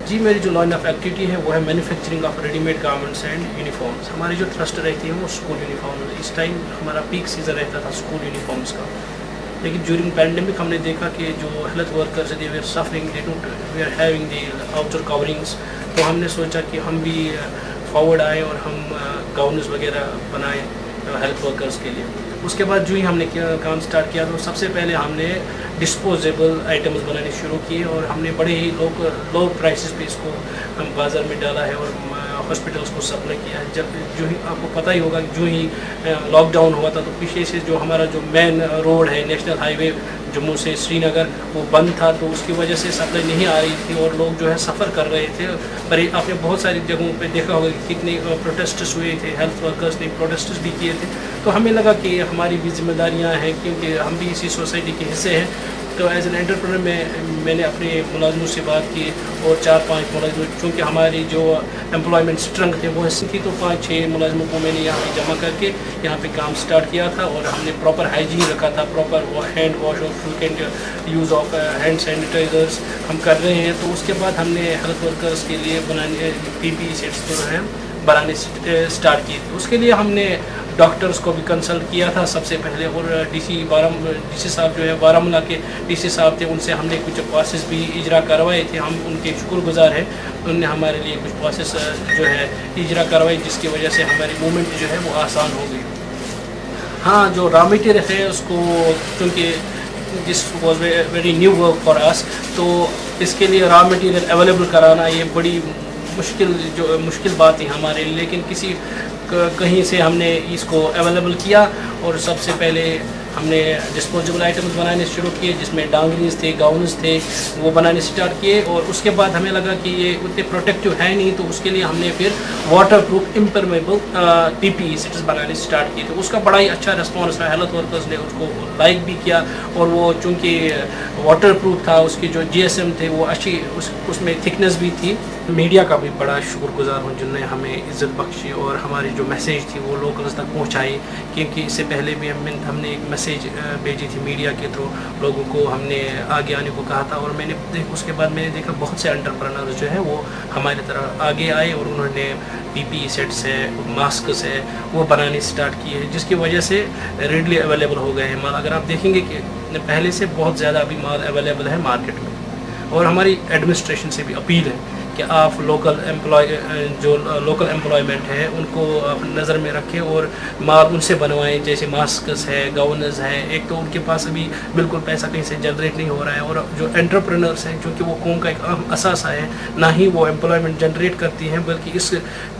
जी मेरी जो line of activity है वो है manufacturing of readymade garments and uniforms. हमारी जो ट्रस्ट रहती है वो स्कूल यूनिफॉर्म, इस टाइम हमारा पीक सीज़न रहता था स्कूल यूनिफॉर्म्स का। लेकिन ड्यूरिंग पैंडेमिक हमने देखा कि जो health workers they they are suffering, they don't they are having the outer coverings. तो हमने सोचा कि हम भी फॉरवर्ड आए और हम गाउन्स वगैरह बनाए हेल्थ वर्कर्स के लिए। उसके बाद जो ही हमने काम स्टार्ट किया तो सबसे पहले हमने डिस्पोजेबल आइटम्स बनाने शुरू किए और हमने बड़े ही लो प्राइसेस पे इसको हम बाज़ार में डाला है और हॉस्पिटल्स को सप्लाई किया है। जब जो ही आपको पता ही होगा कि जो ही लॉकडाउन हुआ था तो पीछे से जो हमारा जो मेन रोड है नेशनल हाईवे जम्मू से श्रीनगर वो बंद था, तो उसकी वजह से सप्लाई नहीं आ रही थी और लोग जो है सफ़र कर रहे थे। पर आपने बहुत सारी जगहों पे देखा होगा कि कितने प्रोटेस्ट्स हुए थे, हेल्थ वर्कर्स ने प्रोटेस्ट्स भी किए थे। तो हमें लगा कि हमारी भी जिम्मेदारियां हैं क्योंकि हम भी इसी सोसाइटी के हिस्से हैं। तो एज एन एंटरप्रेन्योर मैंने अपने मुलाजमों से बात की और 4-5 मुलाजमों, चूँकि हमारी जो एम्प्लॉयमेंट स्ट्रेंथ है वो ऐसी थी, तो 5-6 मुलाजमों को मैंने यहाँ पे जमा करके यहाँ पे काम स्टार्ट किया था और हमने प्रॉपर हाइजीन रखा था, प्रॉपर हैंड वॉश और frequent use of hand sanitisers हम कर रहे हैं। तो उसके बाद हमने हेल्थ वर्कर्स के लिए बनाने PPE सेट्स जो हैं बनाने स्टार्ट किए थे। उसके लिए हमने डॉक्टर्स को भी कंसल्ट किया था सबसे पहले और DC साहब जो है बारामूला के DC साहब थे, उनसे हमने कुछ प्रोसेस भी इजरा करवाए थे। हम उनके शुक्रगुजार हैं, उन्होंने हमारे लिए कुछ प्रोसेस जो है इजरा करवाई जिसकी वजह से हमारी मूवमेंट जो है वो आसान हो गई। हाँ, जो रॉ मटेरियल है उसको क्योंकि this was very new work for us, तो इसके लिए रॉ मटेरियल अवेलेबल कराना ये बड़ी मुश्किल बात थी हमारे लिए, लेकिन कहीं से हमने इसको अवेलेबल किया और सबसे पहले हमने डिस्पोजेबल आइटम्स बनाने शुरू किए जिसमें डांगरीज थे, गाउन्स थे, वो बनाने स्टार्ट किए। और उसके बाद हमें लगा कि ये उतने प्रोटेक्टिव है नहीं, तो उसके लिए हमने फिर water proof impermeable PPE sets बनाने स्टार्ट किए। तो उसका बड़ा ही अच्छा रिस्पॉन्स रहा, हेल्थ वर्कर्स ने उसको लाइक भी किया और वो चूँकि वाटर प्रूफ था, उसकी जो GSM थे वो अच्छी उसमें थिकनेस भी थी। मीडिया का भी बड़ा शुक्रगुजार हूँ जिनने हमें इज़्ज़त बख्शी और हमारी जो मैसेज थी वो लोकल्स तक पहुँचाई, क्योंकि इससे पहले भी हमने एक मैसेज भेजी थी मीडिया के थ्रू, लोगों को हमने आगे आने को कहा था। और उसके बाद मैंने देखा बहुत से एंटरप्रेन्योर्स जो है वो हमारी तरह आगे आए और उन्होंने PPE सेट्स है, मास्क्स है, वो बनाने स्टार्ट किए हैं, जिसकी वजह से रेडली अवेलेबल हो गए हैं माल। अगर आप देखेंगे कि पहले से बहुत ज़्यादा अभी माल अवेलेबल है मार्केट में। और हमारी एडमिनिस्ट्रेशन से भी अपील है कि आप जो लोकल एम्प्लॉयमेंट है उनको नज़र में रखें और माल उनसे बनवाएं, जैसे मास्क्स है, गाउन्स है। एक तो उनके पास अभी बिल्कुल पैसा कहीं से जनरेट नहीं हो रहा है, और जो एंटरप्रेन्योर्स हैं क्योंकि वो कौम का एक अहम असासा है, ना ही वो एम्प्लॉयमेंट जनरेट करती हैं बल्कि इस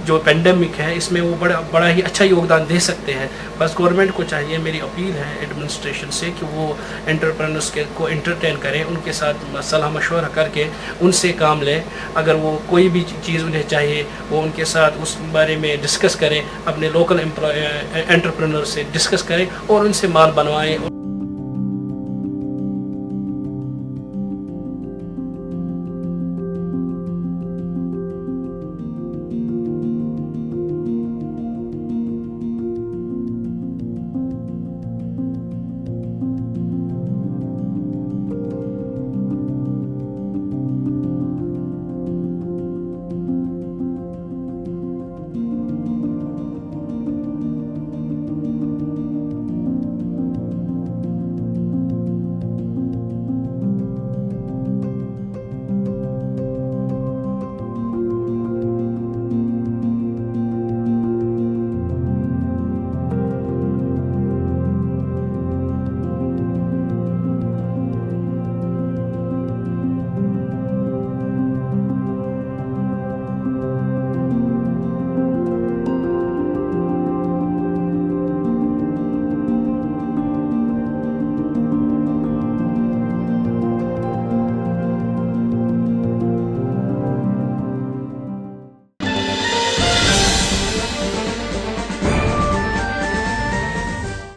जो पेंडेमिक है इसमें वो बड़ा ही अच्छा योगदान दे सकते हैं। बस गवर्नमेंट को चाहिए, मेरी अपील है एडमिनिस्ट्रेशन से कि वो एंटरप्रेन्योर्स को एंटरटेन करें, उनके साथ सलाह मशवरा करके उनसे काम लें। अगर वो कोई भी चीज़ उन्हें चाहिए वो उनके साथ उस बारे में डिस्कस करें, अपने लोकल एंटरप्रेन्योर से डिस्कस करें और उनसे माल बनवाएं